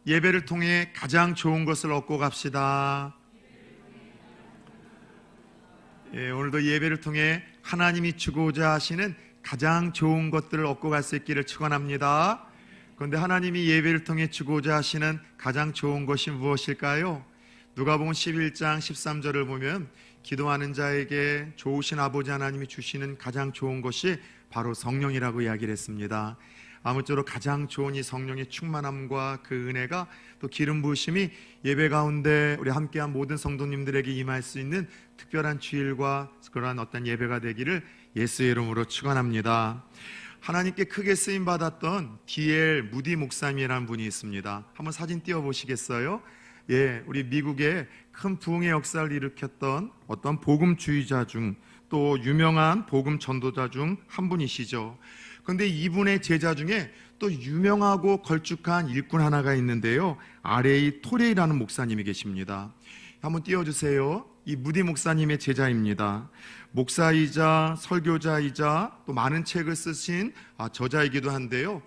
예배를 통해 가장 좋은 것을 얻고 갑시다. 오늘도 예배를 통해 하나님이 주고자 하시는 가장 좋은 것들을 얻고 갈 수 있기를 축원합니다. 그런데 하나님이 예배를 통해 주고자 하시는 가장 좋은 것이 무엇일까요? 누가복음 11장 13절을 보면 기도하는 자에게 좋으신 아버지 하나님이 주시는 가장 좋은 것이 바로 성령이라고 이야기를 했습니다. 아무쪼록 가장 좋은 이 성령의 충만함과 그 은혜가 또 기름 부으심이 예배 가운데 우리 함께한 모든 성도님들에게 임할 수 있는 특별한 주일과 그러한 어떤 예배가 되기를 예수의 이름으로 축원합니다. 하나님께 크게 쓰임 받았던 D.L. 무디 목사님이라는 분이 있습니다. 한번 사진 띄워보시겠어요? 우리 미국의 큰 부흥의 역사를 일으켰던 어떤 복음주의자 중 또 유명한 복음 전도자 중 한 분이시죠. 그런데 이분의 제자 중에 또 유명하고 걸쭉한 일꾼 하나가 있는데요, R.A. 토레이라는 목사님이 계십니다. 한번 띄워주세요. 이 무디 목사님의 제자입니다. 목사이자 설교자이자 또 많은 책을 쓰신 저자이기도 한데요,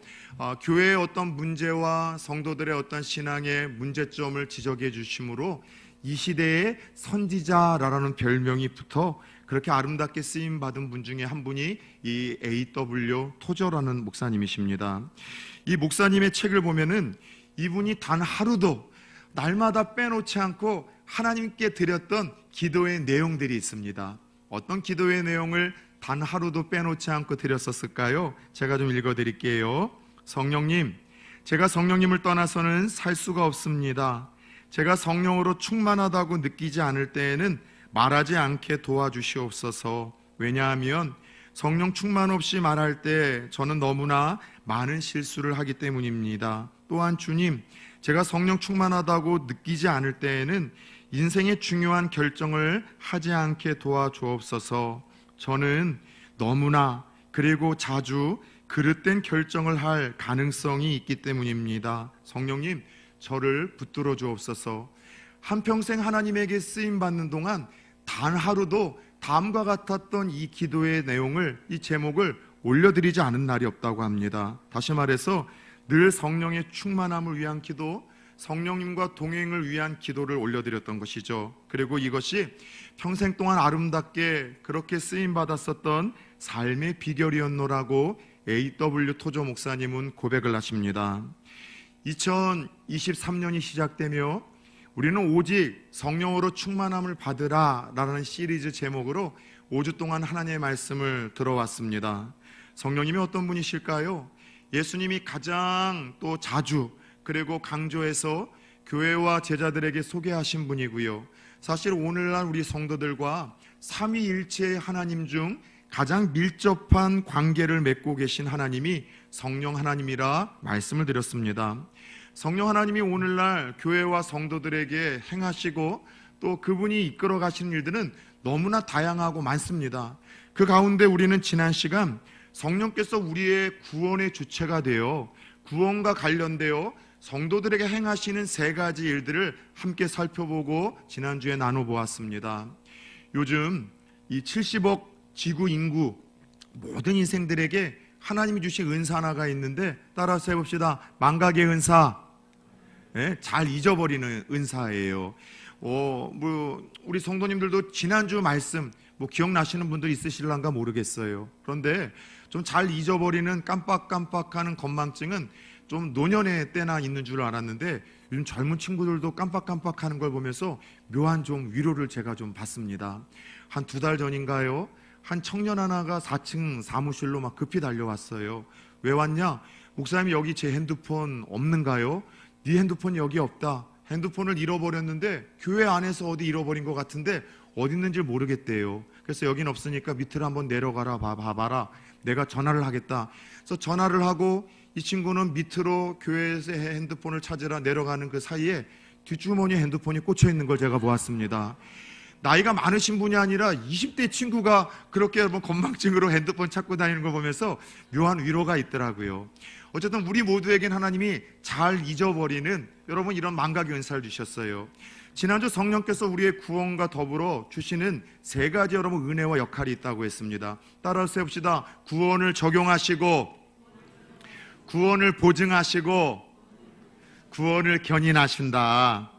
교회의 어떤 문제와 성도들의 어떤 신앙의 문제점을 지적해 주심으로 이 시대의 선지자라는 별명이 붙어 그렇게 아름답게 쓰임받은 분 중에 한 분이 이 A.W. 토저라는 목사님이십니다. 이 목사님의 책을 보면은 이분이 단 하루도 날마다 빼놓지 않고 하나님께 드렸던 기도의 내용들이 있습니다. 어떤 기도의 내용을 단 하루도 빼놓지 않고 드렸었을까요? 제가 좀 읽어드릴게요. 성령님, 제가 성령님을 떠나서는 살 수가 없습니다. 제가 성령으로 충만하다고 느끼지 않을 때에는 말하지 않게 도와주시옵소서. 왜냐하면 성령 충만 없이 말할 때 저는 너무나 많은 실수를 하기 때문입니다. 또한 주님, 제가 성령 충만하다고 느끼지 않을 때에는 인생의 중요한 결정을 하지 않게 도와주옵소서. 저는 너무나 그리고 자주 그릇된 결정을 할 가능성이 있기 때문입니다. 성령님, 저를 붙들어 주옵소서. 한평생 하나님에게 쓰임받는 동안 단 하루도 다음과 같았던 이 기도의 내용을, 이 제목을 올려드리지 않은 날이 없다고 합니다. 다시 말해서 늘 성령의 충만함을 위한 기도, 성령님과 동행을 위한 기도를 올려드렸던 것이죠. 그리고 이것이 평생 동안 아름답게 그렇게 쓰임받았었던 삶의 비결이었노라고 A.W. 토저 목사님은 고백을 하십니다. 2023년이 시작되며 우리는 오직 성령으로 충만함을 받으라 라는 시리즈 제목으로 5주 동안 하나님의 말씀을 들어왔습니다. 성령님이 어떤 분이실까요? 예수님이 가장 또 자주 그리고 강조해서 교회와 제자들에게 소개하신 분이고요, 사실 오늘날 우리 성도들과 삼위일체의 하나님 중 가장 밀접한 관계를 맺고 계신 하나님이 성령 하나님이라 말씀을 드렸습니다. 성령 하나님이 오늘날 교회와 성도들에게 행하시고 또 그분이 이끌어 가시는 일들은 너무나 다양하고 많습니다. 그 가운데 우리는 지난 시간 성령께서 우리의 구원의 주체가 되어 구원과 관련되어 성도들에게 행하시는 세 가지 일들을 함께 살펴보고 지난주에 나눠보았습니다. 요즘 이 70억 지구 인구 모든 인생들에게 하나님이 주신 은사 하나가 있는데 따라서 해봅시다. 망각의 은사. 잘 잊어버리는 은사예요. 우리 성도님들도 지난주 말씀 기억나시는 분들 있으실란가 모르겠어요. 그런데 좀 잘 잊어버리는 깜빡깜빡하는 건망증은 좀 노년의 때나 있는 줄 알았는데 요즘 젊은 친구들도 깜빡깜빡하는 걸 보면서 묘한 좀 위로를 제가 좀 받습니다. 한 2달 전인가요? 한 청년 하나가 4층 사무실로 막 급히 달려왔어요. 왜 왔냐? 목사님, 여기 제 핸드폰 없는가요? 네 핸드폰 여기 없다. 핸드폰을 잃어버렸는데 교회 안에서 어디 잃어버린 것 같은데 어디 있는지 모르겠대요. 그래서 여긴 없으니까 밑으로 한번 내려가라 봐봐라. 내가 전화를 하겠다. 그래서 전화를 하고 이 친구는 밑으로 교회에서 핸드폰을 찾으러 내려가는 그 사이에 뒷주머니에 핸드폰이 꽂혀 있는 걸 제가 보았습니다. 나이가 많으신 분이 아니라 20대 친구가 그렇게 건망증으로 핸드폰 찾고 다니는 걸 보면서 묘한 위로가 있더라고요. 어쨌든 우리 모두에겐 하나님이 잘 잊어버리는 여러분 이런 망각의 은사를 주셨어요. 지난주 성령께서 우리의 구원과 더불어 주시는 세 가지 여러분 은혜와 역할이 있다고 했습니다. 따라서 해봅시다. 구원을 적용하시고, 구원을 보증하시고, 구원을 견인하신다.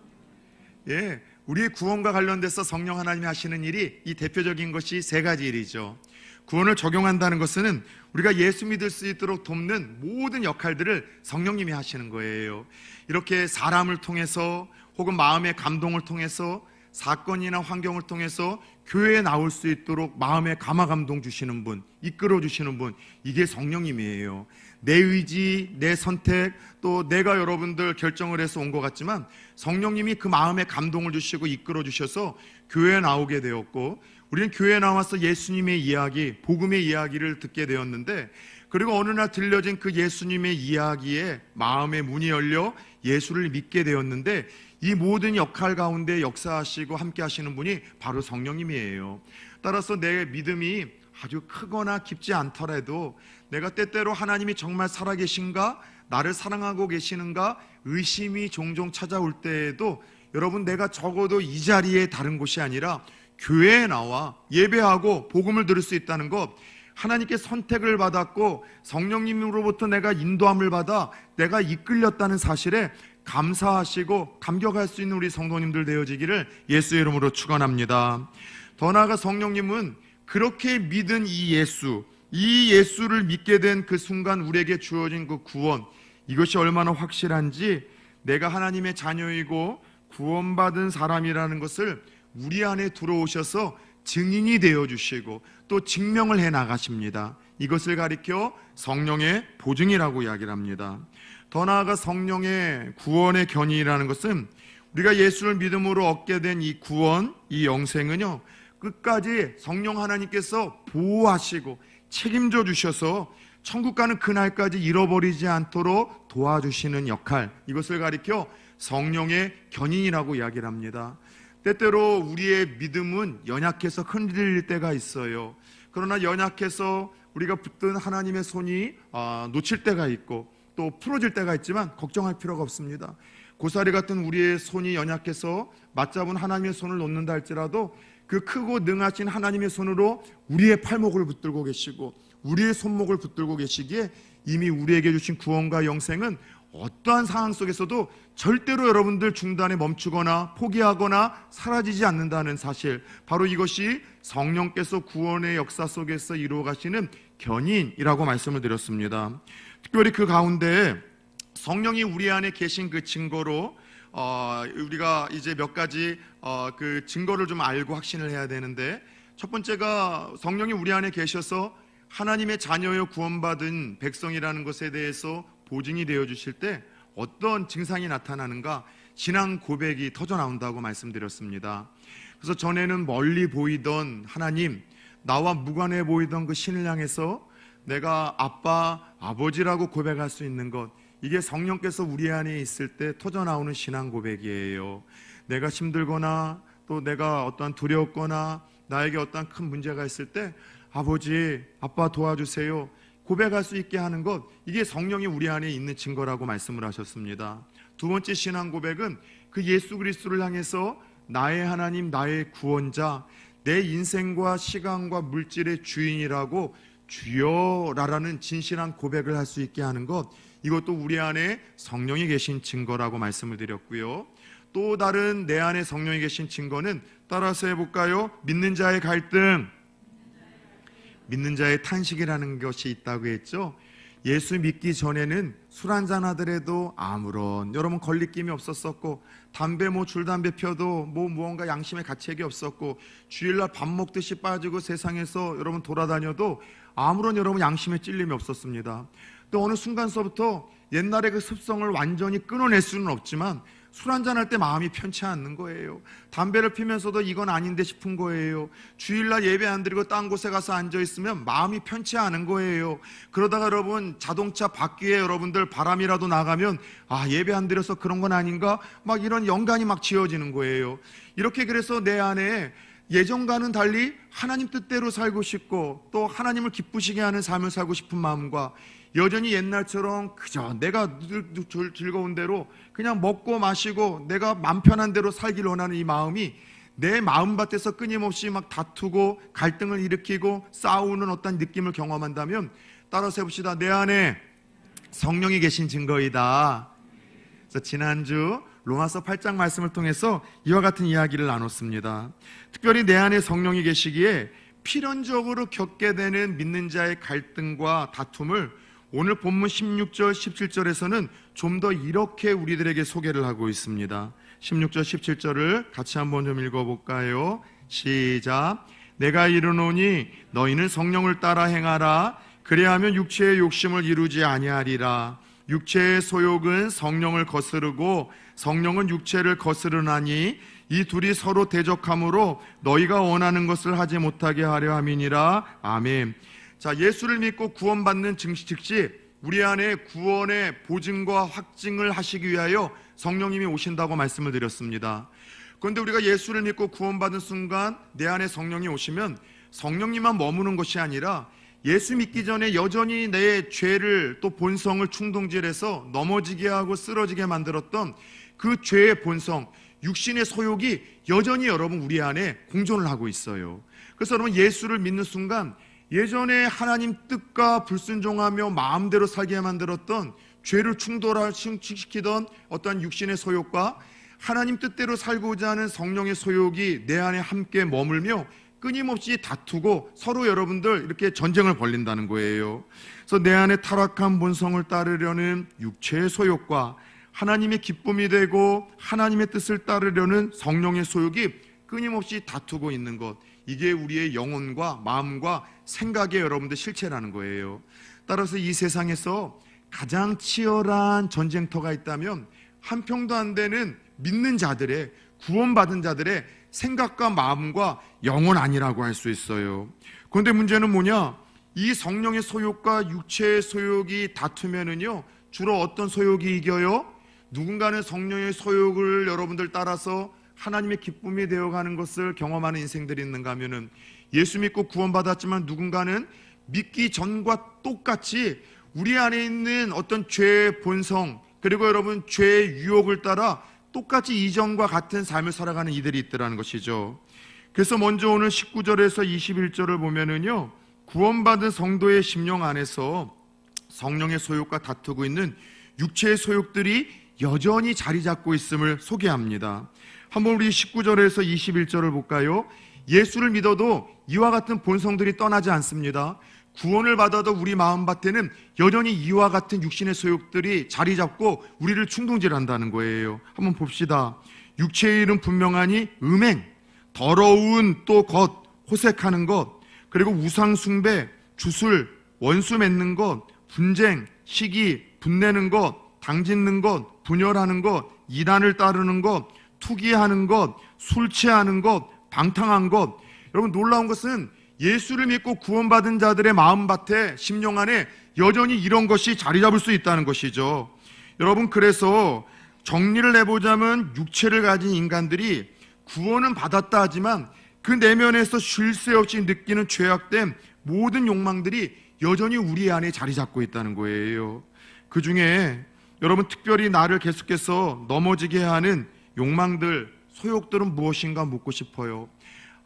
예, 우리의 구원과 관련돼서 성령 하나님이 하시는 일이 이 대표적인 것이 세 가지 일이죠. 구원을 적용한다는 것은 우리가 예수 믿을 수 있도록 돕는 모든 역할들을 성령님이 하시는 거예요. 이렇게 사람을 통해서 혹은 마음의 감동을 통해서 사건이나 환경을 통해서 교회에 나올 수 있도록 마음의 감화 감동 주시는 분, 이끌어 주시는 분, 이게 성령님이에요. 내 의지, 내 선택, 또 내가 여러분들 결정을 해서 온 것 같지만 성령님이 그 마음에 감동을 주시고 이끌어 주셔서 교회에 나오게 되었고, 우리는 교회에 나와서 예수님의 이야기, 복음의 이야기를 듣게 되었는데, 그리고 어느 날 들려진 그 예수님의 이야기에 마음의 문이 열려 예수를 믿게 되었는데, 이 모든 역할 가운데 역사하시고 함께 하시는 분이 바로 성령님이에요. 따라서 내 믿음이 아주 크거나 깊지 않더라도 내가 때때로 하나님이 정말 살아계신가, 나를 사랑하고 계시는가 의심이 종종 찾아올 때에도 여러분, 내가 적어도 이 자리에 다른 곳이 아니라 교회에 나와 예배하고 복음을 들을 수 있다는 것, 하나님께 선택을 받았고 성령님으로부터 내가 인도함을 받아 내가 이끌렸다는 사실에 감사하시고 감격할 수 있는 우리 성도님들 되어지기를 예수의 이름으로 축원합니다. 더 나아가 성령님은 그렇게 믿은 이 예수를 믿게 된 그 순간 우리에게 주어진 그 구원, 이것이 얼마나 확실한지 내가 하나님의 자녀이고 구원받은 사람이라는 것을 우리 안에 들어오셔서 증인이 되어주시고 또 증명을 해 나가십니다. 이것을 가리켜 성령의 보증이라고 이야기를 합니다. 더 나아가 성령의 구원의 견인이라는 것은 우리가 예수를 믿음으로 얻게 된 이 구원, 이 영생은요, 끝까지 성령 하나님께서 보호하시고 책임져 주셔서 천국 가는 그날까지 잃어버리지 않도록 도와주시는 역할, 이것을 가리켜 성령의 견인이라고 이야기를 합니다. 때때로 우리의 믿음은 연약해서 흔들릴 때가 있어요. 그러나 연약해서 우리가 붙든 하나님의 손이 놓칠 때가 있고 또 풀어질 때가 있지만 걱정할 필요가 없습니다. 고사리 같은 우리의 손이 연약해서 맞잡은 하나님의 손을 놓는다 할지라도 그 크고 능하신 하나님의 손으로 우리의 팔목을 붙들고 계시고 우리의 손목을 붙들고 계시기에 이미 우리에게 주신 구원과 영생은 어떠한 상황 속에서도 절대로 여러분들 중단에 멈추거나 포기하거나 사라지지 않는다는 사실, 바로 이것이 성령께서 구원의 역사 속에서 이루어 가시는 견인이라고 말씀을 드렸습니다. 특별히 그 가운데 성령이 우리 안에 계신 그 증거로 우리가 이제 몇 가지 그 증거를 좀 알고 확신을 해야 되는데, 첫 번째가 성령이 우리 안에 계셔서 하나님의 자녀여 구원받은 백성이라는 것에 대해서 보증이 되어 주실 때 어떤 증상이 나타나는가, 신앙 고백이 터져 나온다고 말씀드렸습니다. 그래서 전에는 멀리 보이던 하나님, 나와 무관해 보이던 그 신을 향해서 내가 아빠, 아버지라고 고백할 수 있는 것, 이게 성령께서 우리 안에 있을 때 터져 나오는 신앙 고백이에요. 내가 힘들거나 또 내가 어떠한 두려웠거나 나에게 어떠한 큰 문제가 있을 때 아버지, 아빠 도와주세요 고백할 수 있게 하는 것, 이게 성령이 우리 안에 있는 증거라고 말씀을 하셨습니다. 두 번째 신앙 고백은 그 예수 그리스도를 향해서 나의 하나님, 나의 구원자, 내 인생과 시간과 물질의 주인이라고 주여라라는 진실한 고백을 할 수 있게 하는 것, 이것도 우리 안에 성령이 계신 증거라고 말씀을 드렸고요. 또 다른 내 안에 성령이 계신 증거는 따라서 해볼까요? 믿는 자의 갈등, 믿는 자의 탄식이라는 것이 있다고 했죠. 예수 믿기 전에는 술 한잔 하더라도 아무런 여러분 걸리낌이 없었었고, 담배 줄담배 펴도 무언가 양심의 가책이 없었고, 주일날 밥 먹듯이 빠지고 세상에서 여러분 돌아다녀도 아무런 여러분 양심의 찔림이 없었습니다. 또 어느 순간서부터 옛날의 그 습성을 완전히 끊어낼 수는 없지만 술 한잔 할 때 마음이 편치 않는 거예요. 담배를 피면서도 이건 아닌데 싶은 거예요. 주일날 예배 안 드리고 딴 곳에 가서 앉아있으면 마음이 편치 않은 거예요. 그러다가 여러분 자동차 바퀴에 여러분들 바람이라도 나가면 예배 안 드려서 그런 건 아닌가? 막 이런 연관이 막 지어지는 거예요. 이렇게 그래서 내 안에 예전과는 달리 하나님 뜻대로 살고 싶고 또 하나님을 기쁘시게 하는 삶을 살고 싶은 마음과 여전히 옛날처럼 그저 내가 즐거운 대로 그냥 먹고 마시고 내가 맘 편한 대로 살기를 원하는 이 마음이 내 마음밭에서 끊임없이 막 다투고 갈등을 일으키고 싸우는 어떤 느낌을 경험한다면 따라서 해봅시다. 내 안에 성령이 계신 증거이다. 지난주 로마서 8장 말씀을 통해서 이와 같은 이야기를 나눴습니다. 특별히 내 안에 성령이 계시기에 필연적으로 겪게 되는 믿는 자의 갈등과 다툼을 오늘 본문 16절 17절에서는 좀 더 이렇게 우리들에게 소개를 하고 있습니다. 16절 17절을 같이 한번 좀 읽어볼까요? 시작. 내가 이르노니 너희는 성령을 따라 행하라. 그리하면 육체의 욕심을 이루지 아니하리라. 육체의 소욕은 성령을 거스르고 성령은 육체를 거스르나니 이 둘이 서로 대적하므로 너희가 원하는 것을 하지 못하게 하려 함이니라. 아멘. 자, 예수를 믿고 구원받는 즉시 우리 안에 구원의 보증과 확증을 하시기 위하여 성령님이 오신다고 말씀을 드렸습니다. 그런데 우리가 예수를 믿고 구원받은 순간 내 안에 성령이 오시면 성령님만 머무는 것이 아니라 예수 믿기 전에 여전히 내 죄를 또 본성을 충동질해서 넘어지게 하고 쓰러지게 만들었던 그 죄의 본성, 육신의 소욕이 여전히 여러분 우리 안에 공존을 하고 있어요. 그래서 여러분 예수를 믿는 순간 예전에 하나님 뜻과 불순종하며 마음대로 살게 만들었던 죄를 충돌시키던 어떤 육신의 소욕과 하나님 뜻대로 살고자 하는 성령의 소욕이 내 안에 함께 머물며 끊임없이 다투고 서로 여러분들 이렇게 전쟁을 벌린다는 거예요. 그래서 내 안에 타락한 본성을 따르려는 육체의 소욕과 하나님의 기쁨이 되고 하나님의 뜻을 따르려는 성령의 소욕이 끊임없이 다투고 있는 것, 이게 우리의 영혼과 마음과 생각의 여러분들 실체라는 거예요. 따라서 이 세상에서 가장 치열한 전쟁터가 있다면 한 평도 안 되는 믿는 자들의, 구원받은 자들의 생각과 마음과 영혼 아니라고 할 수 있어요. 그런데 문제는 뭐냐? 이 성령의 소욕과 육체의 소욕이 다투면은요, 주로 어떤 소욕이 이겨요? 누군가는 성령의 소욕을 여러분들 따라서 하나님의 기쁨이 되어가는 것을 경험하는 인생들이 있는가 하면은, 예수 믿고 구원받았지만 누군가는 믿기 전과 똑같이 우리 안에 있는 어떤 죄의 본성, 그리고 여러분 죄의 유혹을 따라 똑같이 이전과 같은 삶을 살아가는 이들이 있더라는 것이죠. 그래서 먼저 오늘 19절에서 21절을 보면은요, 구원받은 성도의 심령 안에서 성령의 소욕과 다투고 있는 육체의 소욕들이 여전히 자리 잡고 있음을 소개합니다. 한번 우리 19절에서 21절을 볼까요? 예수를 믿어도 이와 같은 본성들이 떠나지 않습니다. 구원을 받아도 우리 마음밭에는 여전히 이와 같은 육신의 소욕들이 자리 잡고 우리를 충동질한다는 거예요. 한번 봅시다. 육체의 일은 분명하니 음행, 더러운 또 것, 호색하는 것, 그리고 우상 숭배, 주술, 원수 맺는 것, 분쟁, 시기, 분내는 것, 당짓는 것, 분열하는 것, 이단을 따르는 것, 투기하는 것, 술 취하는 것, 방탕한 것. 여러분 놀라운 것은 예수를 믿고 구원받은 자들의 마음밭에, 심령 안에 여전히 이런 것이 자리 잡을 수 있다는 것이죠. 여러분, 그래서 정리를 해보자면 육체를 가진 인간들이 구원은 받았다 하지만 그 내면에서 쉴 새 없이 느끼는 죄악된 모든 욕망들이 여전히 우리 안에 자리 잡고 있다는 거예요. 그 중에 여러분 특별히 나를 계속해서 넘어지게 하는 욕망들, 소욕들은 무엇인가 묻고 싶어요.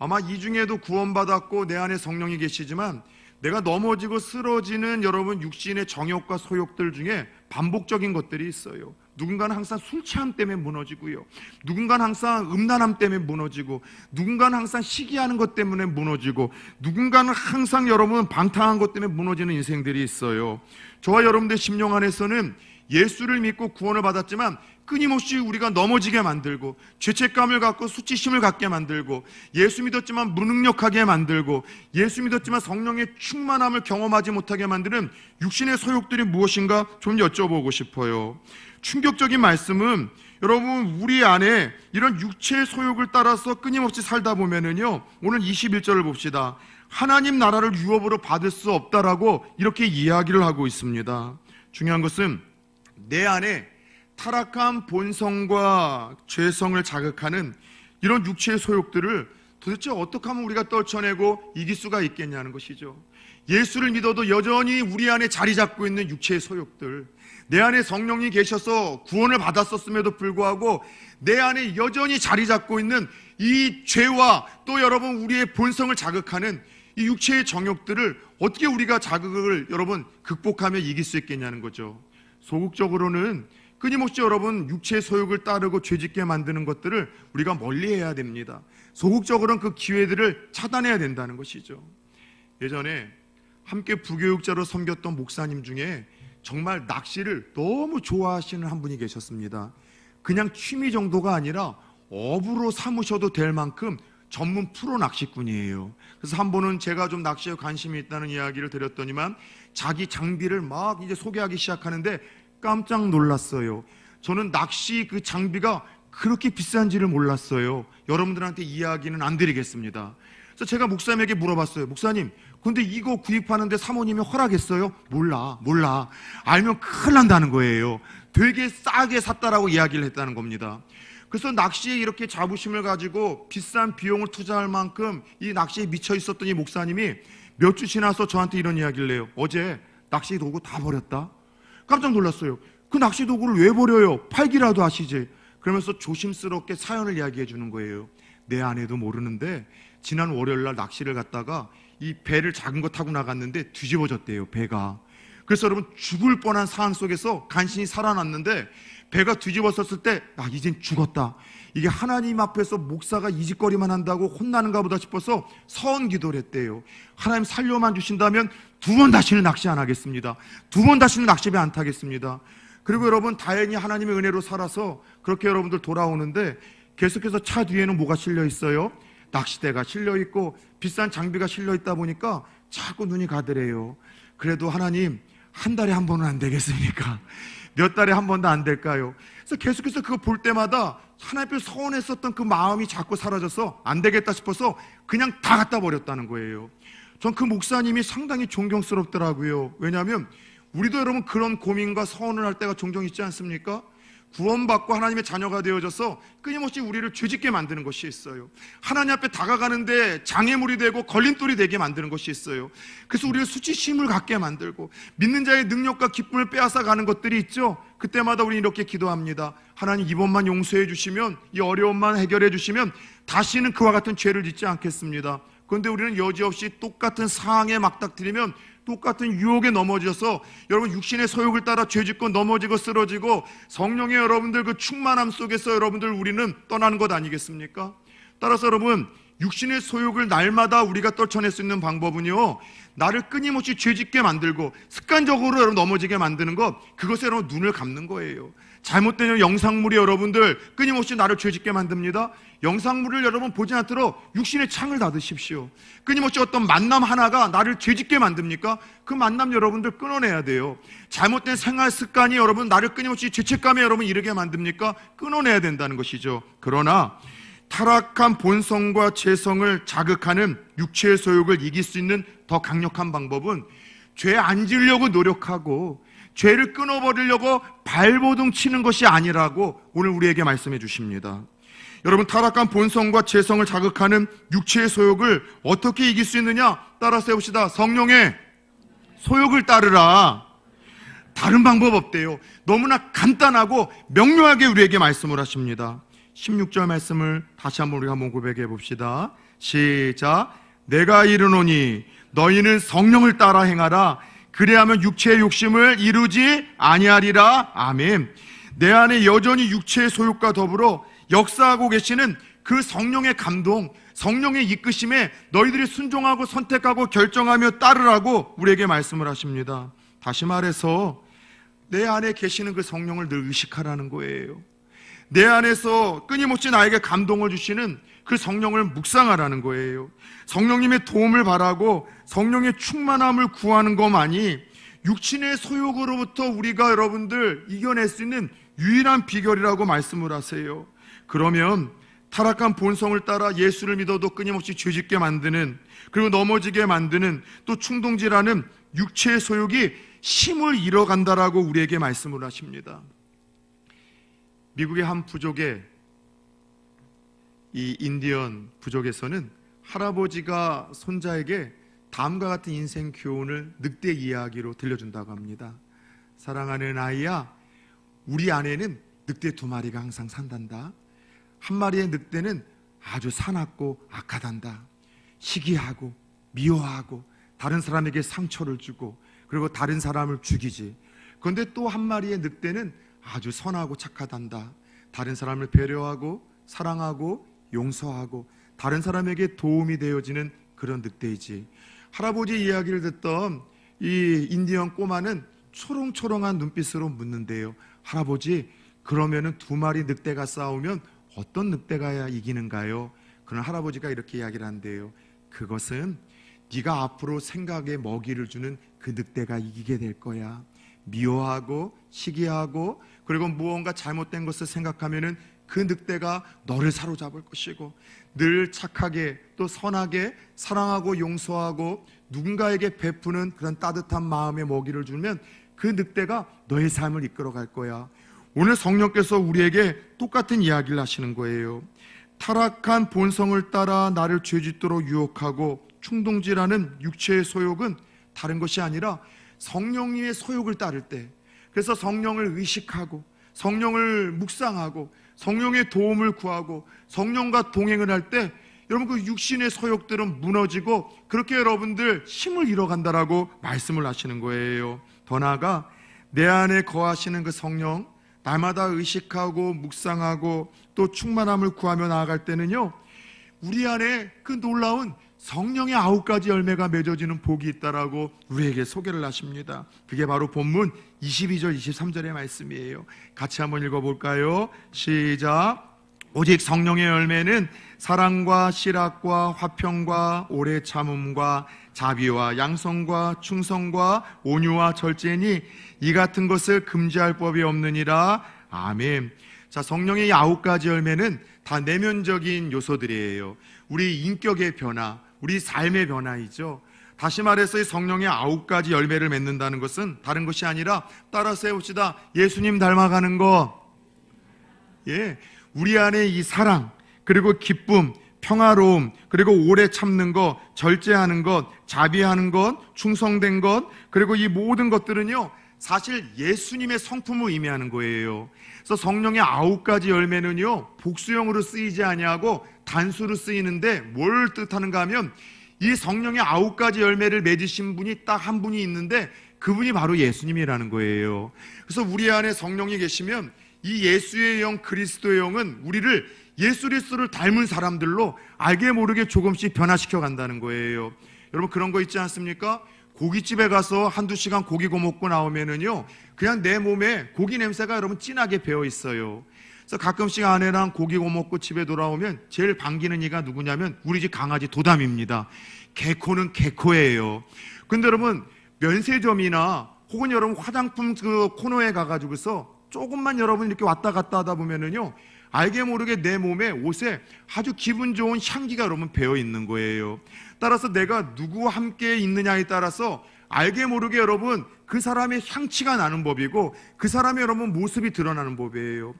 아마 이 중에도 구원받았고 내 안에 성령이 계시지만 내가 넘어지고 쓰러지는 여러분 육신의 정욕과 소욕들 중에 반복적인 것들이 있어요. 누군가는 항상 술 취함 때문에 무너지고요, 누군가는 항상 음란함 때문에 무너지고, 누군가는 항상 시기하는 것 때문에 무너지고, 누군가는 항상 여러분 방탕한 것 때문에 무너지는 인생들이 있어요. 저와 여러분들 심령 안에서는 예수를 믿고 구원을 받았지만 끊임없이 우리가 넘어지게 만들고, 죄책감을 갖고 수치심을 갖게 만들고, 예수 믿었지만 무능력하게 만들고, 예수 믿었지만 성령의 충만함을 경험하지 못하게 만드는 육신의 소욕들이 무엇인가 좀 여쭤보고 싶어요. 충격적인 말씀은 여러분 우리 안에 이런 육체의 소욕을 따라서 끊임없이 살다 보면은요, 오늘 21절을 봅시다. 하나님 나라를 유업으로 받을 수 없다라고 이렇게 이야기를 하고 있습니다. 중요한 것은 내 안에 타락한 본성과 죄성을 자극하는 이런 육체의 소욕들을 도대체 어떻게 하면 우리가 떨쳐내고 이길 수가 있겠냐는 것이죠. 예수를 믿어도 여전히 우리 안에 자리 잡고 있는 육체의 소욕들, 내 안에 성령이 계셔서 구원을 받았었음에도 불구하고 내 안에 여전히 자리 잡고 있는 이 죄와 또 여러분 우리의 본성을 자극하는 이 육체의 정욕들을 어떻게 우리가 자극을 여러분 극복하며 이길 수 있겠냐는 거죠. 소극적으로는 끊임없이 여러분 육체의 소욕을 따르고 죄짓게 만드는 것들을 우리가 멀리해야 됩니다. 소극적으로는 그 기회들을 차단해야 된다는 것이죠. 예전에 함께 부교육자로 섬겼던 목사님 중에 정말 낚시를 너무 좋아하시는 한 분이 계셨습니다. 그냥 취미 정도가 아니라 업으로 삼으셔도 될 만큼 전문 프로 낚시꾼이에요. 그래서 한 번은 제가 좀 낚시에 관심이 있다는 이야기를 드렸더니만 자기 장비를 막 이제 소개하기 시작하는데 깜짝 놀랐어요. 저는 낚시 그 장비가 그렇게 비싼지를 몰랐어요. 여러분들한테 이야기는 안 드리겠습니다. 그래서 제가 목사님에게 물어봤어요. 목사님, 근데 이거 구입하는데 사모님이 허락했어요? 몰라. 알면 큰일 난다는 거예요. 되게 싸게 샀다라고 이야기를 했다는 겁니다. 그래서 낚시에 이렇게 자부심을 가지고 비싼 비용을 투자할 만큼 이 낚시에 미쳐 있었던 이 목사님이 몇 주 지나서 저한테 이런 이야기를 해요. 어제 낚시 도구 다 버렸다. 깜짝 놀랐어요. 그 낚시 도구를 왜 버려요? 팔기라도 하시지. 그러면서 조심스럽게 사연을 이야기해 주는 거예요. 내 아내도 모르는데 지난 월요일날 낚시를 갔다가 이 배를 작은 거 타고 나갔는데 뒤집어졌대요, 배가. 그래서 여러분 죽을 뻔한 상황 속에서 간신히 살아났는데 배가 뒤집어졌을 때 이젠 죽었다. 이게 하나님 앞에서 목사가 이 짓거리만 한다고 혼나는가 보다 싶어서 서원 기도를 했대요. 하나님 살려만 주신다면 2번 다시는 낚시 안 하겠습니다. 2번 다시는 낚시배 안 타겠습니다. 그리고 여러분 다행히 하나님의 은혜로 살아서 그렇게 여러분들 돌아오는데 계속해서 차 뒤에는 뭐가 실려 있어요? 낚시대가 실려 있고 비싼 장비가 실려 있다 보니까 자꾸 눈이 가더래요. 그래도 하나님 한 달에 한 번은 안 되겠습니까? 몇 달에 한 번도 안 될까요? 그래서 계속해서 그거 볼 때마다 하나님 앞에 서운했었던 그 마음이 자꾸 사라져서 안 되겠다 싶어서 그냥 다 갖다 버렸다는 거예요. 전 그 목사님이 상당히 존경스럽더라고요. 왜냐하면 우리도 여러분 그런 고민과 서운을 할 때가 종종 있지 않습니까? 구원받고 하나님의 자녀가 되어져서 끊임없이 우리를 죄짓게 만드는 것이 있어요. 하나님 앞에 다가가는데 장애물이 되고 걸림돌이 되게 만드는 것이 있어요. 그래서 우리가 수치심을 갖게 만들고 믿는 자의 능력과 기쁨을 빼앗아 가는 것들이 있죠. 그때마다 우리는 이렇게 기도합니다. 하나님 이번만 용서해 주시면, 이 어려움만 해결해 주시면 다시는 그와 같은 죄를 짓지 않겠습니다. 그런데 우리는 여지없이 똑같은 상황에 맞닥뜨리면 똑같은 유혹에 넘어져서 여러분 육신의 소욕을 따라 죄짓고 넘어지고 쓰러지고 성령의 여러분들 그 충만함 속에서 여러분들 우리는 떠나는 것 아니겠습니까? 따라서 여러분 육신의 소욕을 날마다 우리가 떨쳐낼 수 있는 방법은요, 나를 끊임없이 죄짓게 만들고 습관적으로 여러분 넘어지게 만드는 것, 그것에 여러분 눈을 감는 거예요. 잘못된 영상물이 여러분들 끊임없이 나를 죄짓게 만듭니다. 영상물을 여러분 보지 않도록 육신의 창을 닫으십시오. 끊임없이 어떤 만남 하나가 나를 죄짓게 만듭니까? 그 만남 여러분들 끊어내야 돼요. 잘못된 생활 습관이 여러분 나를 끊임없이 죄책감에 여러분 이르게 만듭니까? 끊어내야 된다는 것이죠. 그러나 타락한 본성과 죄성을 자극하는 육체의 소욕을 이길 수 있는 더 강력한 방법은 죄 안 지으려고 노력하고 죄를 끊어버리려고 발버둥 치는 것이 아니라고 오늘 우리에게 말씀해 주십니다. 여러분 타락한 본성과 죄성을 자극하는 육체의 소욕을 어떻게 이길 수 있느냐? 따라 세웁시다. 성령의 소욕을 따르라. 다른 방법 없대요. 너무나 간단하고 명료하게 우리에게 말씀을 하십니다. 16절 말씀을 다시 한번 우리가 한번 고백해 봅시다. 시작. 내가 이르노니 너희는 성령을 따라 행하라. 그래야면 육체의 욕심을 이루지 아니하리라. 아멘. 내 안에 여전히 육체의 소욕과 더불어 역사하고 계시는 그 성령의 감동, 성령의 이끄심에 너희들이 순종하고 선택하고 결정하며 따르라고 우리에게 말씀을 하십니다. 다시 말해서 내 안에 계시는 그 성령을 늘 의식하라는 거예요. 내 안에서 끊임없이 나에게 감동을 주시는 그 성령을 묵상하라는 거예요. 성령님의 도움을 바라고 성령의 충만함을 구하는 것만이 육신의 소욕으로부터 우리가 여러분들 이겨낼 수 있는 유일한 비결이라고 말씀을 하세요. 그러면 타락한 본성을 따라 예수를 믿어도 끊임없이 죄짓게 만드는, 그리고 넘어지게 만드는, 또 충동질하는 육체의 소욕이 힘을 잃어간다라고 우리에게 말씀을 하십니다. 미국의 한 부족의 이 인디언 부족에서는 할아버지가 손자에게 다음과 같은 인생 교훈을 늑대 이야기로 들려준다고 합니다. 사랑하는 아이야, 우리 안에는 늑대 2마리가 항상 산단다. 한 마리의 늑대는 아주 사납고 악하단다. 시기하고 미워하고 다른 사람에게 상처를 주고 그리고 다른 사람을 죽이지. 그런데 또 한 마리의 늑대는 아주 선하고 착하단다. 다른 사람을 배려하고 사랑하고 용서하고 다른 사람에게 도움이 되어지는 그런 늑대이지. 할아버지 이야기를 듣던 이 인디언 꼬마는 초롱초롱한 눈빛으로 묻는데요. 할아버지, 그러면은 두 마리 늑대가 싸우면 어떤 늑대가 이기는가요? 그런 할아버지가 이렇게 이야기를 한대요. 그것은 네가 앞으로 생각에 먹이를 주는 그 늑대가 이기게 될 거야. 미워하고 시기하고 그리고 무언가 잘못된 것을 생각하면은 그 늑대가 너를 사로잡을 것이고, 늘 착하게 또 선하게 사랑하고 용서하고 누군가에게 베푸는 그런 따뜻한 마음의 먹이를 주면 그 늑대가 너의 삶을 이끌어갈 거야. 오늘 성령께서 우리에게 똑같은 이야기를 하시는 거예요. 타락한 본성을 따라 나를 죄짓도록 유혹하고 충동질하는 육체의 소욕은 다른 것이 아니라 성령님의 소욕을 따를 때, 그래서 성령을 의식하고 성령을 묵상하고 성령의 도움을 구하고 성령과 동행을 할 때 여러분 그 육신의 소욕들은 무너지고 그렇게 여러분들 힘을 잃어간다라고 말씀을 하시는 거예요. 더 나아가 내 안에 거하시는 그 성령, 날마다 의식하고 묵상하고 또 충만함을 구하며 나아갈 때는요, 우리 안에 그 놀라운 성령의 9가지 열매가 맺어지는 복이 있다라고 우리에게 소개를 하십니다. 그게 바로 본문 22절 23절의 말씀이에요. 같이 한번 읽어볼까요? 시작. 오직 성령의 열매는 사랑과 실학과 화평과 오래 참음과 자비와 양성과 충성과 온유와 절제니 이 같은 것을 금지할 법이 없느니라. 아멘. 자, 성령의 9가지 열매는 다 내면적인 요소들이에요. 우리 인격의 변화, 우리 삶의 변화이죠. 다시 말해서 이 성령의 9가지 열매를 맺는다는 것은 다른 것이 아니라 따라서 해봅시다. 예수님 닮아가는 것. 예, 우리 안에 이 사랑, 그리고 기쁨, 평화로움, 그리고 오래 참는 것, 절제하는 것, 자비하는 것, 충성된 것, 그리고 이 모든 것들은요, 사실 예수님의 성품을 의미하는 거예요. 그래서 성령의 9가지 열매는요, 복수형으로 쓰이지 아니하고 단수로 쓰이는데 뭘 뜻하는가 하면 이 성령의 9가지 열매를 맺으신 분이 딱 한 분이 있는데 그분이 바로 예수님이라는 거예요. 그래서 우리 안에 성령이 계시면 이 예수의 영, 그리스도의 영은 우리를 예수 그리스도를 닮은 사람들로 알게 모르게 조금씩 변화시켜 간다는 거예요. 여러분 그런 거 있지 않습니까? 고깃집에 가서 한두 시간 고기 구워 먹고 나오면은요, 그냥 내 몸에 고기 냄새가 여러분 진하게 배어 있어요. 그래서 가끔씩 아내랑 고기 구워 먹고 집에 돌아오면 제일 반기는 이가 누구냐면 우리 집 강아지 도담입니다. 개코는 개코예요. 근데 여러분 면세점이나 혹은 여러분 화장품 그 코너에 가가지고서 조금만 여러분 이렇게 왔다 갔다 하다 보면은요, 알게 모르게 내 몸에 옷에 아주 기분 좋은 향기가 여러분 배어 있는 거예요. 따라서 내가 누구와 함께 있느냐에 따라서 알게 모르게 여러분 그 사람의 향취가 나는 법이고 그 사람의 여러분 모습이 드러나는 법이에요.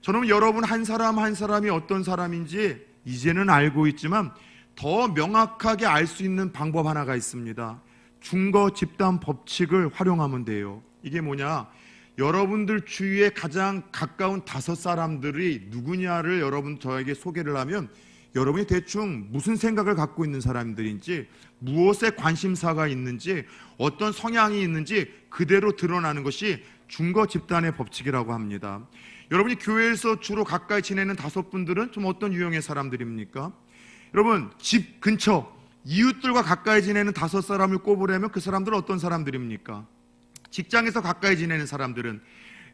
저는 여러분 한 사람 한 사람이 어떤 사람인지 이제는 알고 있지만 더 명확하게 알 수 있는 방법 하나가 있습니다. 중거 집단 법칙을 활용하면 돼요. 이게 뭐냐? 여러분들 주위에 가장 가까운 5사람들이 누구냐를 여러분 저에게 소개를 하면 여러분이 대충 무슨 생각을 갖고 있는 사람들인지, 무엇에 관심사가 있는지, 어떤 성향이 있는지 그대로 드러나는 것이 중거 집단의 법칙이라고 합니다. 여러분이 교회에서 주로 가까이 지내는 5분들은 좀 어떤 유형의 사람들입니까? 여러분 집 근처 이웃들과 가까이 지내는 5사람을 꼽으려면 그 사람들은 어떤 사람들입니까? 직장에서 가까이 지내는 사람들은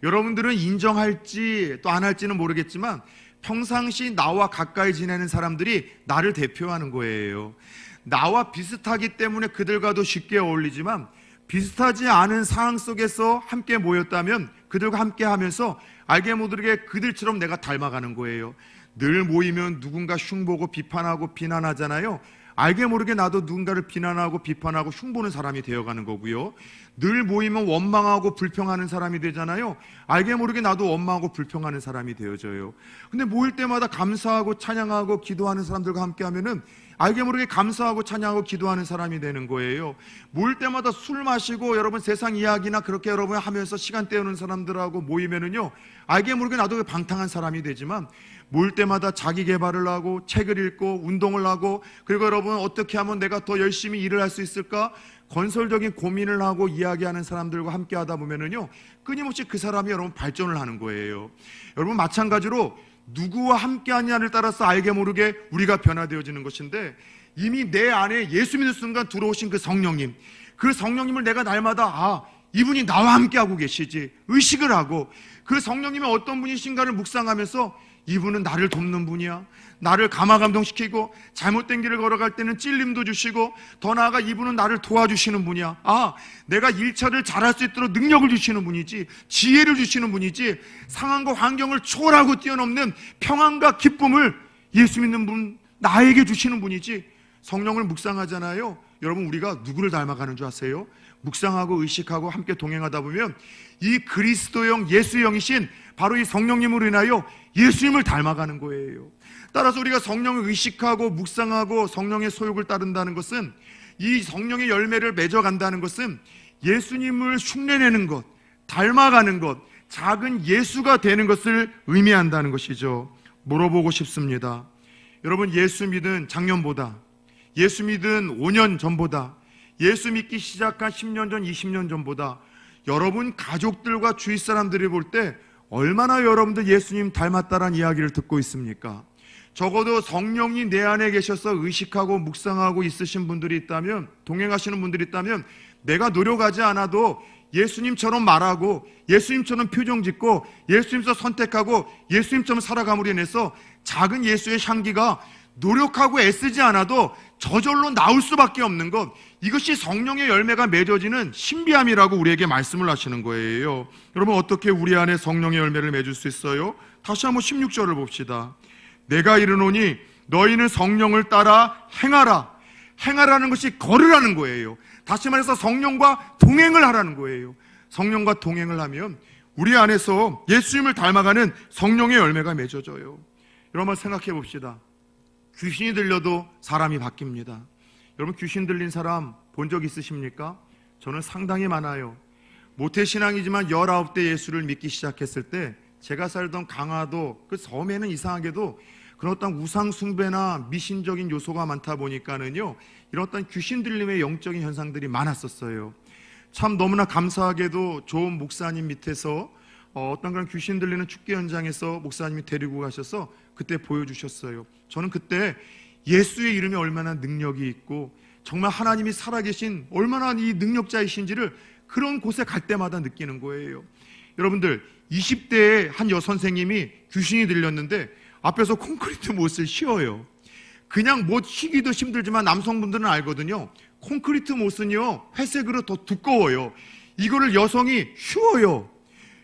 여러분들은 인정할지 또 안 할지는 모르겠지만 평상시 나와 가까이 지내는 사람들이 나를 대표하는 거예요. 나와 비슷하기 때문에 그들과도 쉽게 어울리지만 비슷하지 않은 상황 속에서 함께 모였다면 그들과 함께 하면서 알게 모르게 그들처럼 내가 닮아가는 거예요. 늘 모이면 누군가 흉보고 비판하고 비난하잖아요. 알게 모르게 나도 누군가를 비난하고 비판하고 흉보는 사람이 되어가는 거고요. 늘 모이면 원망하고 불평하는 사람이 되잖아요. 알게 모르게 나도 원망하고 불평하는 사람이 되어져요. 근데 모일 때마다 감사하고 찬양하고 기도하는 사람들과 함께 하면은 알게 모르게 감사하고 찬양하고 기도하는 사람이 되는 거예요. 모일 때마다 술 마시고 여러분 세상 이야기나 그렇게 여러분 하면서 시간 때우는 사람들하고 모이면은요, 알게 모르게 나도 방탕한 사람이 되지만, 모일 때마다 자기 개발을 하고 책을 읽고 운동을 하고, 그리고 여러분 어떻게 하면 내가 더 열심히 일을 할 수 있을까, 건설적인 고민을 하고 이야기하는 사람들과 함께 하다 보면은요, 끊임없이 그 사람이 여러분 발전을 하는 거예요. 여러분 마찬가지로 누구와 함께 하냐를 따라서 알게 모르게 우리가 변화되어지는 것인데, 이미 내 안에 예수 믿는 순간 들어오신 그 성령님, 그 성령님을 내가 날마다 이분이 나와 함께 하고 계시지 의식을 하고, 그 성령님이 어떤 분이신가를 묵상하면서 이분은 나를 돕는 분이야, 나를 감화감동시키고 잘못된 길을 걸어갈 때는 찔림도 주시고, 더 나아가 이분은 나를 도와주시는 분이야, 내가 1차를 잘할 수 있도록 능력을 주시는 분이지, 지혜를 주시는 분이지, 상황과 환경을 초월하고 뛰어넘는 평안과 기쁨을 예수 믿는 분 나에게 주시는 분이지. 성령을 묵상하잖아요. 여러분 우리가 누구를 닮아가는 줄 아세요? 묵상하고 의식하고 함께 동행하다 보면 이 그리스도형 예수형이신 바로 이 성령님으로 인하여 예수님을 닮아가는 거예요. 따라서 우리가 성령을 의식하고 묵상하고 성령의 소욕을 따른다는 것은, 이 성령의 열매를 맺어간다는 것은 예수님을 흉내내는 것, 닮아가는 것, 작은 예수가 되는 것을 의미한다는 것이죠. 물어보고 싶습니다. 여러분 예수 믿은 작년보다, 예수 믿은 5년 전보다, 예수 믿기 시작한 10년 전, 20년 전보다 여러분 가족들과 주위 사람들이 볼 때 얼마나 여러분들 예수님 닮았다라는 이야기를 듣고 있습니까? 적어도 성령이 내 안에 계셔서 의식하고 묵상하고 있으신 분들이 있다면, 동행하시는 분들이 있다면, 내가 노력하지 않아도 예수님처럼 말하고 예수님처럼 표정 짓고 예수님처럼 선택하고 예수님처럼 살아감으로 인해서 작은 예수의 향기가 노력하고 애쓰지 않아도 저절로 나올 수밖에 없는 것, 이것이 성령의 열매가 맺어지는 신비함이라고 우리에게 말씀을 하시는 거예요. 여러분 어떻게 우리 안에 성령의 열매를 맺을 수 있어요? 다시 한번 16절을 봅시다. 내가 이르노니 너희는 성령을 따라 행하라. 행하라는 것이 걸으라는 거예요. 다시 말해서 성령과 동행을 하라는 거예요. 성령과 동행을 하면 우리 안에서 예수님을 닮아가는 성령의 열매가 맺어져요. 여러분 한번 생각해 봅시다. 귀신이 들려도 사람이 바뀝니다. 여러분 귀신 들린 사람 본 적 있으십니까? 저는 상당히 많아요. 모태신앙이지만 19대 예수를 믿기 시작했을 때 제가 살던 강화도 그 섬에는 이상하게도 그런 어떤 우상 숭배나 미신적인 요소가 많다 보니까는요, 이런 어떤 귀신 들림의 영적인 현상들이 많았었어요. 참 너무나 감사하게도 좋은 목사님 밑에서 어떤 그런 귀신 들리는 축제 현장에서 목사님이 데리고 가셔서 그때 보여주셨어요. 저는 그때 예수의 이름에 얼마나 능력이 있고 정말 하나님이 살아계신 얼마나 이 능력자이신지를 그런 곳에 갈 때마다 느끼는 거예요. 여러분들 20대에 한 여선생님이 귀신이 들렸는데 앞에서 콘크리트 못을 씌워요. 그냥 못 휘기도 힘들지만 남성분들은 알거든요. 콘크리트 못은요 회색으로 더 두꺼워요. 이거를 여성이 휘어요.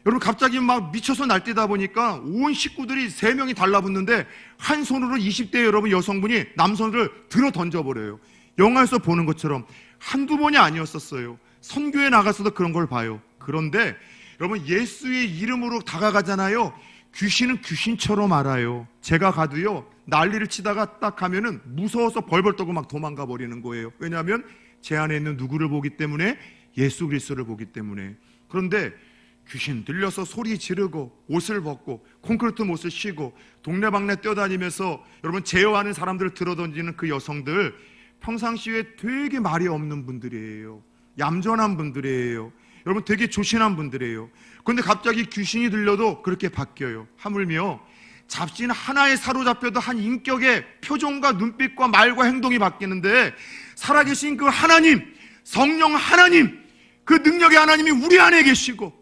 여러분 갑자기 막 미쳐서 날뛰다 보니까 온 식구들이 3명이 달라붙는데 한 손으로 20대 여러분 여성분이 남성을 들어 던져버려요. 영화에서 보는 것처럼 한두 번이 아니었었어요. 선교에 나가서도 그런 걸 봐요. 그런데 여러분 예수의 이름으로 다가가잖아요. 귀신은 귀신처럼 알아요. 제가 가도요 난리를 치다가 딱 가면은 무서워서 벌벌 떠고 막 도망가 버리는 거예요. 왜냐하면 제 안에 있는 누구를 보기 때문에, 예수 그리스도를 보기 때문에. 그런데 귀신 들려서 소리 지르고 옷을 벗고 콘크리트 못을 쉬고 동네방네 뛰어다니면서 여러분 제어하는 사람들을 들어던지는 그 여성들, 평상시에 되게 말이 없는 분들이에요. 얌전한 분들이에요. 여러분 되게 조신한 분들이에요. 그런데 갑자기 귀신이 들려도 그렇게 바뀌어요. 하물며 잡신 하나에 사로잡혀도 한 인격의 표정과 눈빛과 말과 행동이 바뀌는데, 살아계신 그 하나님, 성령 하나님, 그 능력의 하나님이 우리 안에 계시고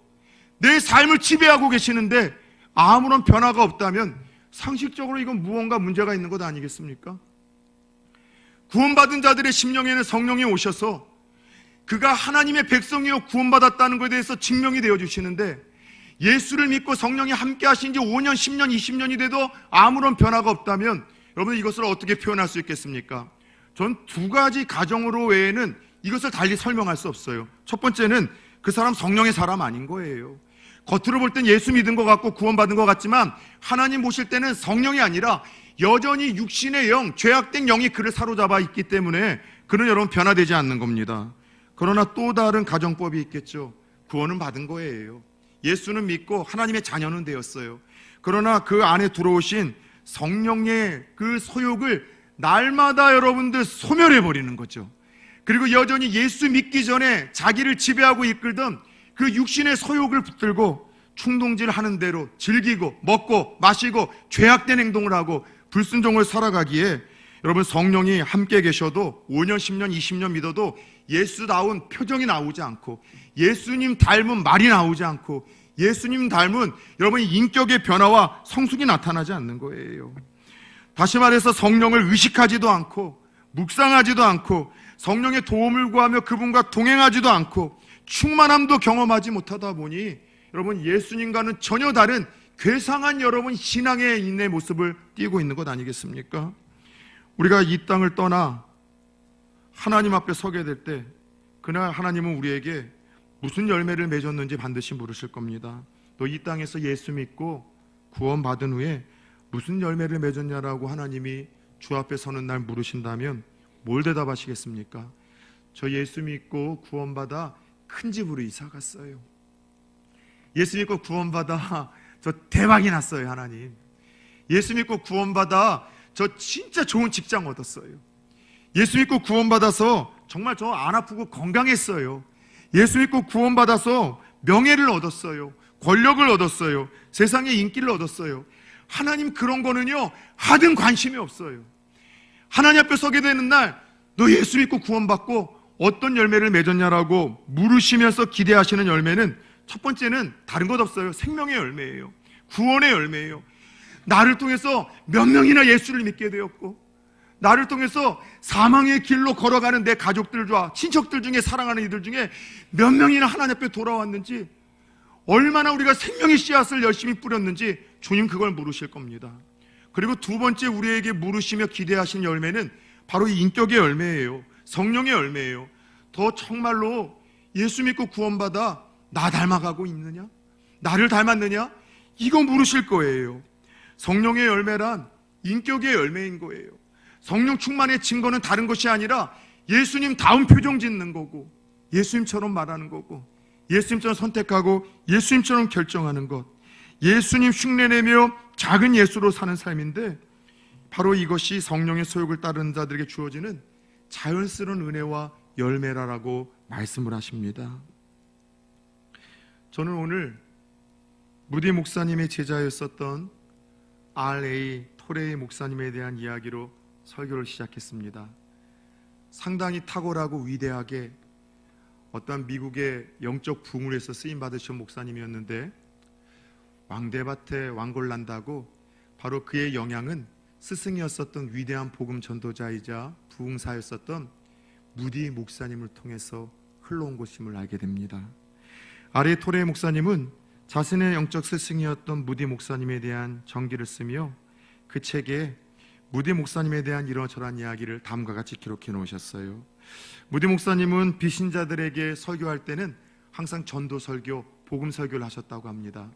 내 삶을 지배하고 계시는데 아무런 변화가 없다면 상식적으로 이건 무언가 문제가 있는 것 아니겠습니까? 구원받은 자들의 심령에는 성령이 오셔서 그가 하나님의 백성이요 구원받았다는 것에 대해서 증명이 되어주시는데, 예수를 믿고 성령이 함께 하신 지 5년, 10년, 20년이 돼도 아무런 변화가 없다면 여러분 이것을 어떻게 표현할 수 있겠습니까? 전 2가지 가정으로 외에는 이것을 달리 설명할 수 없어요. 첫 번째는 그 사람 성령의 사람 아닌 거예요. 겉으로 볼 땐 예수 믿은 것 같고 구원받은 것 같지만 하나님 보실 때는 성령이 아니라 여전히 육신의 영, 죄악된 영이 그를 사로잡아 있기 때문에 그는 여러분 변화되지 않는 겁니다. 그러나 또 다른 가정법이 있겠죠. 구원은 받은 거예요. 예수는 믿고 하나님의 자녀는 되었어요. 그러나 그 안에 들어오신 성령의 그 소욕을 날마다 여러분들 소멸해버리는 거죠. 그리고 여전히 예수 믿기 전에 자기를 지배하고 이끌던 그 육신의 소욕을 붙들고 충동질 하는 대로 즐기고 먹고 마시고 죄악된 행동을 하고 불순종을 살아가기에 여러분 성령이 함께 계셔도 5년, 10년, 20년 믿어도 예수다운 표정이 나오지 않고 예수님 닮은 말이 나오지 않고 예수님 닮은 여러분의 인격의 변화와 성숙이 나타나지 않는 거예요. 다시 말해서 성령을 의식하지도 않고 묵상하지도 않고 성령의 도움을 구하며 그분과 동행하지도 않고 충만함도 경험하지 못하다 보니 여러분 예수님과는 전혀 다른 괴상한 여러분 신앙의 인의 모습을 띠고 있는 것 아니겠습니까? 우리가 이 땅을 떠나 하나님 앞에 서게 될 때 그날 하나님은 우리에게 무슨 열매를 맺었는지 반드시 물으실 겁니다. 너 이 땅에서 예수 믿고 구원받은 후에 무슨 열매를 맺었냐라고 하나님이 주 앞에 서는 날 물으신다면 뭘 대답하시겠습니까? 저 예수 믿고 구원받아 큰 집으로 이사 갔어요. 예수 믿고 구원받아 저 대박이 났어요. 하나님, 예수 믿고 구원받아 저 진짜 좋은 직장 얻었어요. 예수 믿고 구원받아서 정말 저 안 아프고 건강했어요. 예수 믿고 구원받아서 명예를 얻었어요. 권력을 얻었어요. 세상의 인기를 얻었어요. 하나님 그런 거는요 하등 관심이 없어요. 하나님 앞에 서게 되는 날 너 예수 믿고 구원받고 어떤 열매를 맺었냐라고 물으시면서 기대하시는 열매는 첫 번째는 다른 것 없어요. 생명의 열매예요. 구원의 열매예요. 나를 통해서 몇 명이나 예수를 믿게 되었고 나를 통해서 사망의 길로 걸어가는 내 가족들과 친척들 중에 사랑하는 이들 중에 몇 명이나 하나님 앞에 돌아왔는지 얼마나 우리가 생명의 씨앗을 열심히 뿌렸는지 주님 그걸 물으실 겁니다. 그리고 두 번째 우리에게 물으시며 기대하신 열매는 바로 이 인격의 열매예요. 성령의 열매예요. 더 정말로 예수 믿고 구원받아 나 닮아가고 있느냐? 나를 닮았느냐? 이거 물으실 거예요. 성령의 열매란 인격의 열매인 거예요. 성령 충만의 증거는 다른 것이 아니라 예수님 다운 표정 짓는 거고 예수님처럼 말하는 거고 예수님처럼 선택하고 예수님처럼 결정하는 것, 예수님 흉내내며 작은 예수로 사는 삶인데 바로 이것이 성령의 소욕을 따르는 자들에게 주어지는 자연스러운 은혜와 열매라라고 말씀을 하십니다. 저는 오늘 무디 목사님의 제자였었던 R.A. 토레이 목사님에 대한 이야기로 설교를 시작했습니다. 상당히 탁월하고 위대하게 어떤 미국의 영적 부흥에서 쓰임 받으신 목사님이었는데 왕대밭에 왕골 난다고 바로 그의 영향은 스승이었었던 위대한 복음 전도자이자 부흥사였었던 무디 목사님을 통해서 흘러온 것임을 알게 됩니다. R.A. 토레이 목사님은 자신의 영적 스승이었던 무디 목사님에 대한 전기를 쓰며 그 책에 무디 목사님에 대한 이러저러한 이야기를 다음과 같이 기록해 놓으셨어요. 무디 목사님은 비신자들에게 설교할 때는 항상 전도 설교, 복음 설교를 하셨다고 합니다.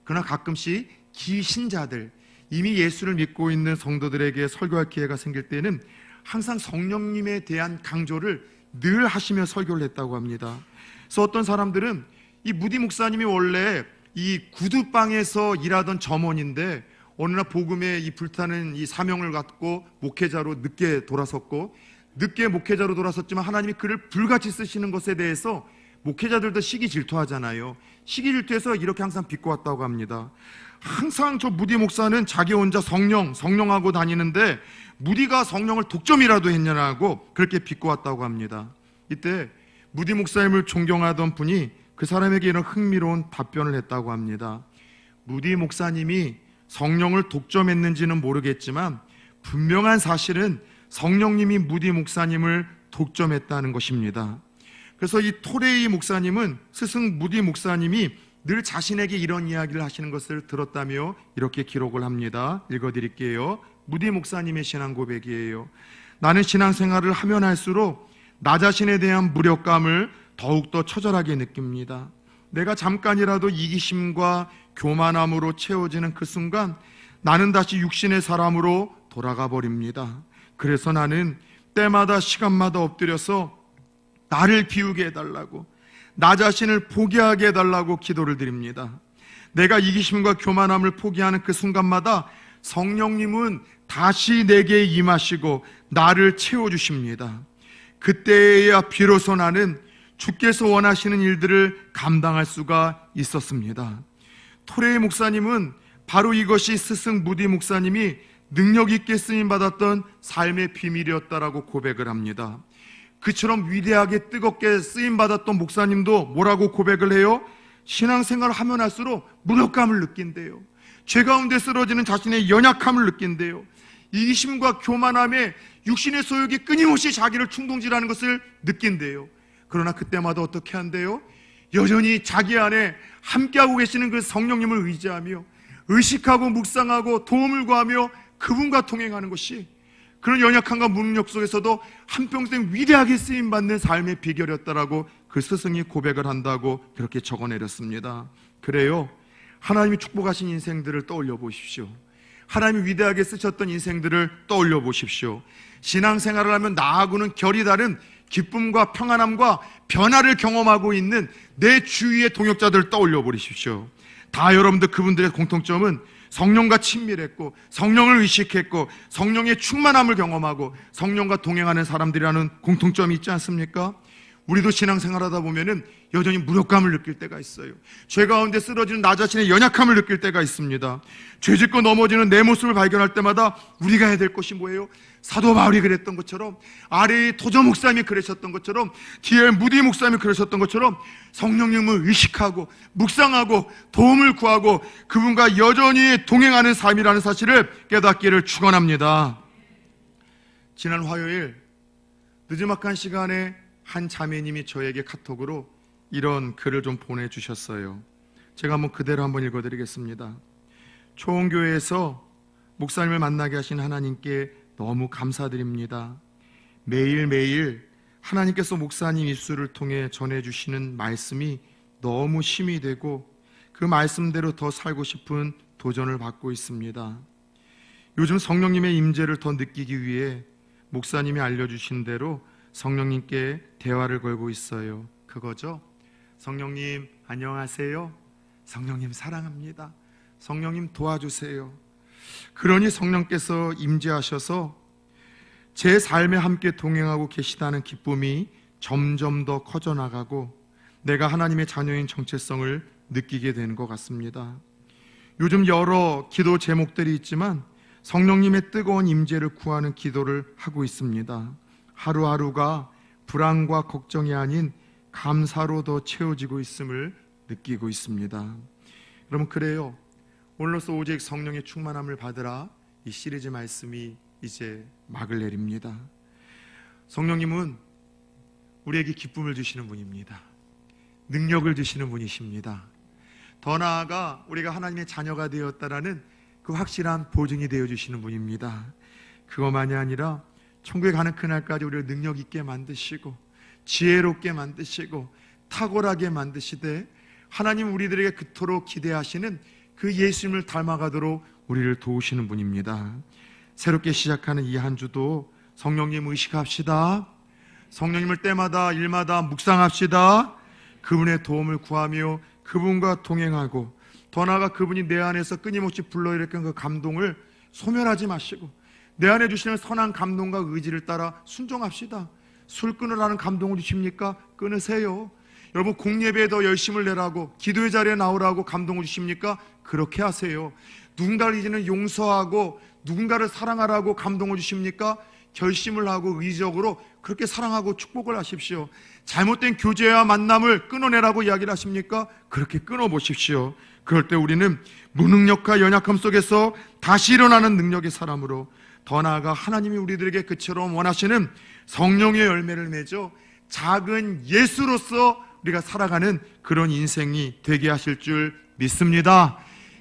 그러나 가끔씩 기신자들, 이미 예수를 믿고 있는 성도들에게 설교할 기회가 생길 때는 항상 성령님에 대한 강조를 늘 하시며 설교를 했다고 합니다. 그래서 어떤 사람들은 이 무디 목사님이 원래 이 구두방에서 일하던 점원인데 어느 날 복음에 이 불타는 이 사명을 갖고 목회자로 늦게 돌아섰고 늦게 목회자로 돌아섰지만 하나님이 그를 불같이 쓰시는 것에 대해서 목회자들도 시기 질투하잖아요. 시기 질투해서 이렇게 항상 비꼬았다고 합니다. 항상 저 무디 목사는 자기 혼자 성령하고 다니는데 무디가 성령을 독점이라도 했냐고 그렇게 비꼬았다고 합니다. 이때 무디 목사님을 존경하던 분이 그 사람에게 이런 흥미로운 답변을 했다고 합니다. 무디 목사님이 성령을 독점했는지는 모르겠지만 분명한 사실은 성령님이 무디 목사님을 독점했다는 것입니다. 그래서 이 토레이 목사님은 스승 무디 목사님이 늘 자신에게 이런 이야기를 하시는 것을 들었다며 이렇게 기록을 합니다. 읽어드릴게요. 무디 목사님의 신앙 고백이에요. 나는 신앙생활을 하면 할수록 나 자신에 대한 무력감을 더욱더 처절하게 느낍니다. 내가 잠깐이라도 이기심과 교만함으로 채워지는 그 순간 나는 다시 육신의 사람으로 돌아가 버립니다. 그래서 나는 때마다 시간마다 엎드려서 나를 비우게 해달라고, 나 자신을 포기하게 해달라고 기도를 드립니다. 내가 이기심과 교만함을 포기하는 그 순간마다 성령님은 다시 내게 임하시고 나를 채워주십니다. 그때야 비로소 나는 주께서 원하시는 일들을 감당할 수가 있었습니다. 토레이 목사님은 바로 이것이 스승 무디 목사님이 능력 있게 쓰임받았던 삶의 비밀이었다라고 고백을 합니다. 그처럼 위대하게 뜨겁게 쓰임받았던 목사님도 뭐라고 고백을 해요? 신앙생활을 하면 할수록 무력감을 느낀대요. 죄 가운데 쓰러지는 자신의 연약함을 느낀대요. 이기심과 교만함에 육신의 소욕이 끊임없이 자기를 충동질하는 것을 느낀대요. 그러나 그때마다 어떻게 한대요? 여전히 자기 안에 함께하고 계시는 그 성령님을 의지하며 의식하고 묵상하고 도움을 구하며 그분과 동행하는 것이 그런 연약함과 무능력 속에서도 한평생 위대하게 쓰임받는 삶의 비결이었다라고 그 스승이 고백을 한다고 그렇게 적어내렸습니다. 그래요, 하나님이 축복하신 인생들을 떠올려 보십시오. 하나님이 위대하게 쓰셨던 인생들을 떠올려 보십시오. 신앙생활을 하면 나하고는 결이 다른 기쁨과 평안함과 변화를 경험하고 있는 내 주위의 동역자들을 떠올려 보십시오. 다 여러분들 그분들의 공통점은 성령과 친밀했고 성령을 의식했고 성령의 충만함을 경험하고 성령과 동행하는 사람들이라는 공통점이 있지 않습니까? 우리도 신앙생활하다 보면은 여전히 무력감을 느낄 때가 있어요. 죄 가운데 쓰러지는 나 자신의 연약함을 느낄 때가 있습니다. 죄짓고 넘어지는 내 모습을 발견할 때마다 우리가 해야 될 것이 뭐예요? 사도 바울이 그랬던 것처럼, 아래의 토저 목사님이 그러셨던 것처럼, 뒤에 무디 목사님이 그러셨던 것처럼 성령님을 의식하고 묵상하고 도움을 구하고 그분과 여전히 동행하는 삶이라는 사실을 깨닫기를 축원합니다. 지난 화요일 늦지막한 시간에 한 자매님이 저에게 카톡으로 이런 글을 좀 보내주셨어요. 제가 그대로 한번 읽어드리겠습니다. 초원교회에서 목사님을 만나게 하신 하나님께 너무 감사드립니다. 매일매일 하나님께서 목사님 입술을 통해 전해주시는 말씀이 너무 힘이 되고 그 말씀대로 더 살고 싶은 도전을 받고 있습니다. 요즘 성령님의 임재를 더 느끼기 위해 목사님이 알려주신 대로 성령님께 대화를 걸고 있어요. 그거죠? 성령님 안녕하세요. 성령님 사랑합니다. 성령님 도와주세요. 그러니 성령께서 임재하셔서 제 삶에 함께 동행하고 계시다는 기쁨이 점점 더 커져나가고 내가 하나님의 자녀인 정체성을 느끼게 되는 것 같습니다. 요즘 여러 기도 제목들이 있지만 성령님의 뜨거운 임재를 구하는 기도를 하고 있습니다. 하루하루가 불안과 걱정이 아닌 감사로 더 채워지고 있음을 느끼고 있습니다. 여러분, 그래요, 오늘로써 오직 성령의 충만함을 받으라, 이 시리즈 말씀이 이제 막을 내립니다. 성령님은 우리에게 기쁨을 주시는 분입니다. 능력을 주시는 분이십니다. 더 나아가 우리가 하나님의 자녀가 되었다라는 그 확실한 보증이 되어주시는 분입니다. 그것만이 아니라 천국에 가는 그날까지 우리를 능력 있게 만드시고 지혜롭게 만드시고 탁월하게 만드시되 하나님 우리들에게 그토록 기대하시는 그 예수님을 닮아가도록 우리를 도우시는 분입니다. 새롭게 시작하는 이 한 주도 성령님 의식합시다. 성령님을 때마다 일마다 묵상합시다. 그분의 도움을 구하며 그분과 동행하고 더 나아가 그분이 내 안에서 끊임없이 불러일으키는 그 감동을 소멸하지 마시고 내 안에 주시는 선한 감동과 의지를 따라 순종합시다. 술 끊으라는 감동을 주십니까? 끊으세요. 여러분, 공예배에 더 열심을 내라고, 기도의 자리에 나오라고 감동을 주십니까? 그렇게 하세요. 누군가를 이제는 용서하고 누군가를 사랑하라고 감동을 주십니까? 결심을 하고 의지적으로 그렇게 사랑하고 축복을 하십시오. 잘못된 교제와 만남을 끊어내라고 이야기를 하십니까? 그렇게 끊어보십시오. 그럴 때 우리는 무능력과 연약함 속에서 다시 일어나는 능력의 사람으로, 더 나아가 하나님이 우리들에게 그처럼 원하시는 성령의 열매를 맺어 작은 예수로서 우리가 살아가는 그런 인생이 되게 하실 줄 믿습니다.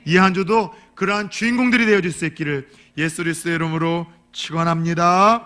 이 한 주도 그러한 주인공들이 되어줄 수 있기를 예수 그리스도의 이름으로 축원합니다.